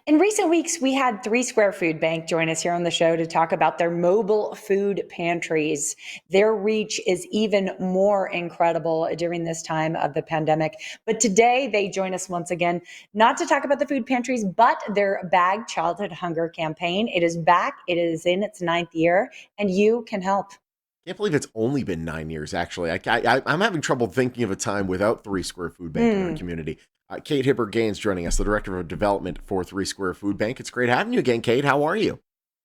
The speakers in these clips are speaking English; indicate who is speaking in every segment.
Speaker 1: In recent weeks, we had Three Square Food Bank join us here on the show to talk about their mobile food pantries. Their reach is even more incredible during this time of the pandemic. But today, they join us once again, not to talk about the food pantries, but their Bag Childhood Hunger campaign. It is back, it is in its ninth year, and you can help.
Speaker 2: Can't believe it's only been 9 years, actually. I'm having trouble thinking of a time without Three Square Food Bank in our
Speaker 1: Hmm.
Speaker 2: community. Kate Hibbert-Gaines joining us, the Director of Development for Three Square Food Bank. It's great having you again, Kate. How are you?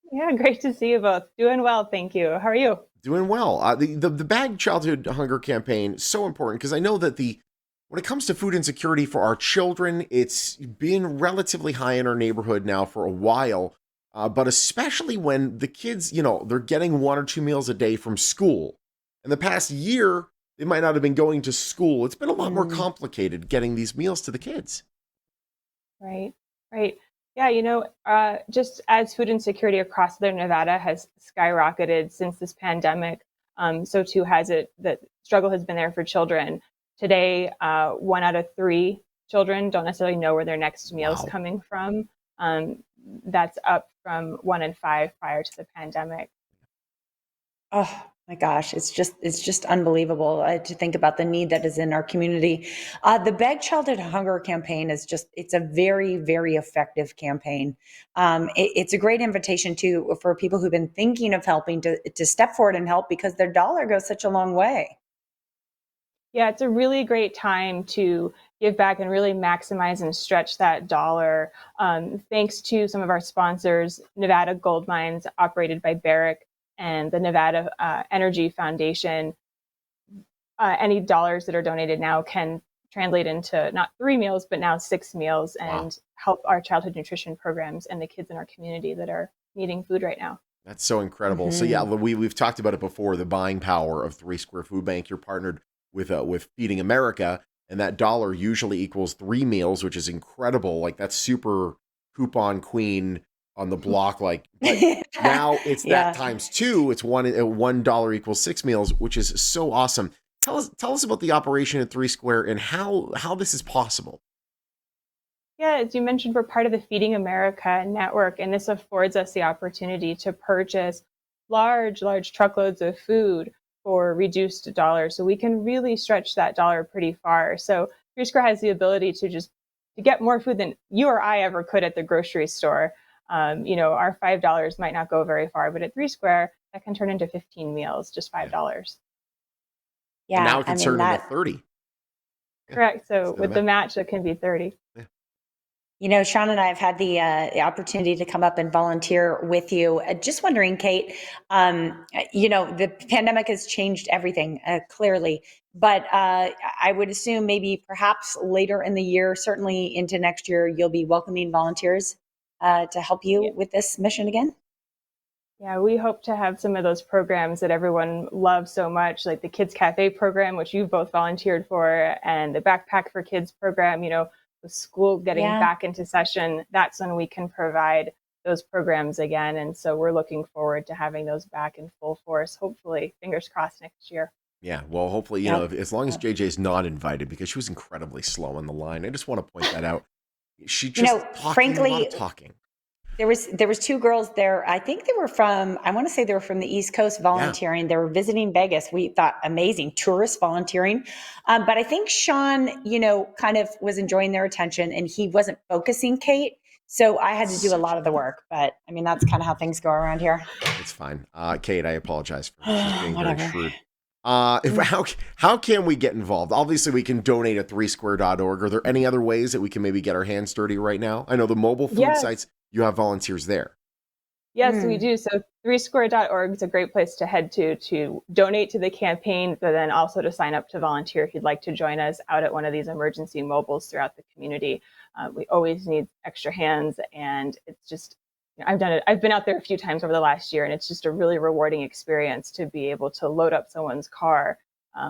Speaker 3: Yeah, great to see you both. Doing well, thank you. How are you?
Speaker 2: Doing well. The Bag Childhood Hunger campaign is so important because I know that when it comes to food insecurity for our children, it's been relatively high in our neighborhood now for a while. But especially when the kids, they're getting 1 or 2 meals a day from school. In the past year, they might not have been going to school. It's been a lot more
Speaker 1: Hmm.
Speaker 2: complicated getting these meals to the kids.
Speaker 3: Right, right. Yeah, just as food insecurity across Southern Nevada has skyrocketed since this pandemic, so too has it. The struggle has been there for children. Today, 1 out of 3 children don't necessarily know where their next meal is
Speaker 2: Wow.
Speaker 3: coming from. That's up from 1 in 5 prior to the pandemic.
Speaker 1: Oh my gosh, it's just unbelievable to think about the need that is in our community. The Beg Childhood Hunger campaign is it's a very, very effective campaign. It's a great invitation to for people who've been thinking of helping to step forward and help because their dollar goes such a long way.
Speaker 3: Yeah, it's a really great time to give back and really maximize and stretch that dollar. Thanks to some of our sponsors, Nevada Gold Mines, operated by Barrick, and the Nevada Energy Foundation. Any dollars that are donated now can translate into not 3 meals, but now 6 meals
Speaker 2: Wow.
Speaker 3: and help our childhood nutrition programs and the kids in our community that are needing food right now.
Speaker 2: That's so incredible. So yeah,
Speaker 1: Hmm.
Speaker 2: we've talked about it before. The buying power of Three Square Food Bank. You're partnered with Feeding America, and that dollar usually equals 3 meals, which is incredible. Like that's super coupon queen on the block. But now it's that
Speaker 1: Yeah.
Speaker 2: times two. It's $1 equals 6 meals, which is so awesome. Tell us about the operation at Three Square and how this is possible.
Speaker 3: Yeah, as you mentioned, we're part of the Feeding America network, and this affords us the opportunity to purchase large truckloads of food for reduced dollars. So we can really stretch that dollar pretty far. So Three Square has the ability to get more food than you or I ever could at the grocery store. Our $5 might not go very far, but at Three Square, that can turn into 15 meals, just
Speaker 2: Yeah,
Speaker 3: $5.
Speaker 2: and now
Speaker 1: Yeah,
Speaker 2: it
Speaker 1: I
Speaker 2: can
Speaker 1: mean
Speaker 2: turn into
Speaker 1: that.
Speaker 2: 30. Yeah,
Speaker 3: Correct.
Speaker 2: let's
Speaker 3: So
Speaker 2: do the
Speaker 3: with the
Speaker 2: math.
Speaker 3: match, it can be 30.
Speaker 2: Yeah.
Speaker 1: Sean and I have had the opportunity to come up and volunteer with you. Just wondering, Kate, the pandemic has changed everything, clearly. But I would assume maybe perhaps later in the year, certainly into next year, you'll be welcoming volunteers to help you
Speaker 3: Yeah.
Speaker 1: with this mission again.
Speaker 3: Yeah, we hope to have some of those programs that everyone loves so much, like the Kids Cafe program, which you've both volunteered for, and the Backpack for Kids program. With school getting
Speaker 1: Yeah.
Speaker 3: back into session, that's when we can provide those programs again. And so we're looking forward to having those back in full force, hopefully, fingers crossed next year.
Speaker 2: Yeah, well, hopefully,
Speaker 1: Yep.
Speaker 2: as long as JJ's not invited, because she was incredibly slow on the line. I just want to point that out. She just talking, a lot of
Speaker 1: Frankly,
Speaker 2: talking.
Speaker 1: there was two girls there. I think they were from, I want to say they were from the East Coast
Speaker 2: Yeah,
Speaker 1: volunteering. They were visiting Vegas. We thought amazing tourists volunteering. But I think Sean, kind of was enjoying their attention and he wasn't focusing Kate. So I had to do a
Speaker 2: such
Speaker 1: lot
Speaker 2: a
Speaker 1: of the
Speaker 2: good
Speaker 1: work. But I mean, that's kind of how things go around here.
Speaker 2: It's fine. Kate, I apologize for she's being very
Speaker 1: Whatever.
Speaker 2: shrewd. How can we get involved? Obviously, we can donate at threesquare.org. Are there any other ways that we can maybe get our hands dirty right now? I know the mobile food
Speaker 3: Yes.
Speaker 2: sites, you have volunteers there.
Speaker 3: Yes, we
Speaker 1: Mm.
Speaker 3: do. So threesquare.org is a great place to head to donate to the campaign, but then also to sign up to volunteer if you'd like to join us out at one of these emergency mobiles throughout the community. We always need extra hands, and it's just I've done it. I've been out there a few times over the last year, and it's just a really rewarding experience to be able to load up someone's car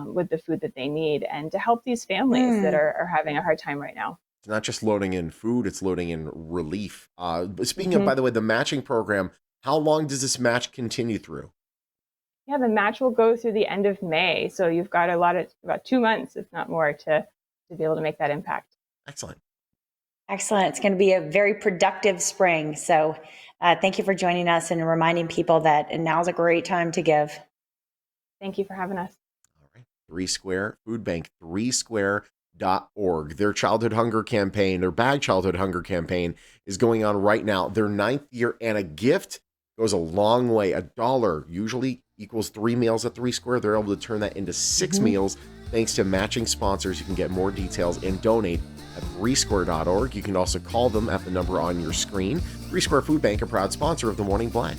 Speaker 3: with the food that they need, and to help these families that
Speaker 1: Mm.
Speaker 3: are having a hard time right now.
Speaker 2: It's not just loading in food, it's loading in relief. But speaking of, by
Speaker 3: Mhm.
Speaker 2: the way, the matching program, how long does this match continue through?
Speaker 3: Yeah, the match will go through the end of May, so you've got about 2 months, if not more, to be able to make that impact.
Speaker 2: Excellent.
Speaker 1: Excellent. It's going to be a very productive spring. So thank you for joining us and reminding people that now's a great time to give.
Speaker 3: Thank you for having us.
Speaker 2: All right. Three Square Food Bank, threesquare.org. Their childhood hunger campaign, their bag childhood hunger campaign is going on right now. Their 9th year, and a gift goes a long way. $1 usually equals 3 meals at Three Square. They're able to turn that into 6 meals thanks to matching sponsors. You can get more details and donate at threesquare.org. You can also call them at the number on your screen. Three Square Food Bank, a proud sponsor of the Morning Blend.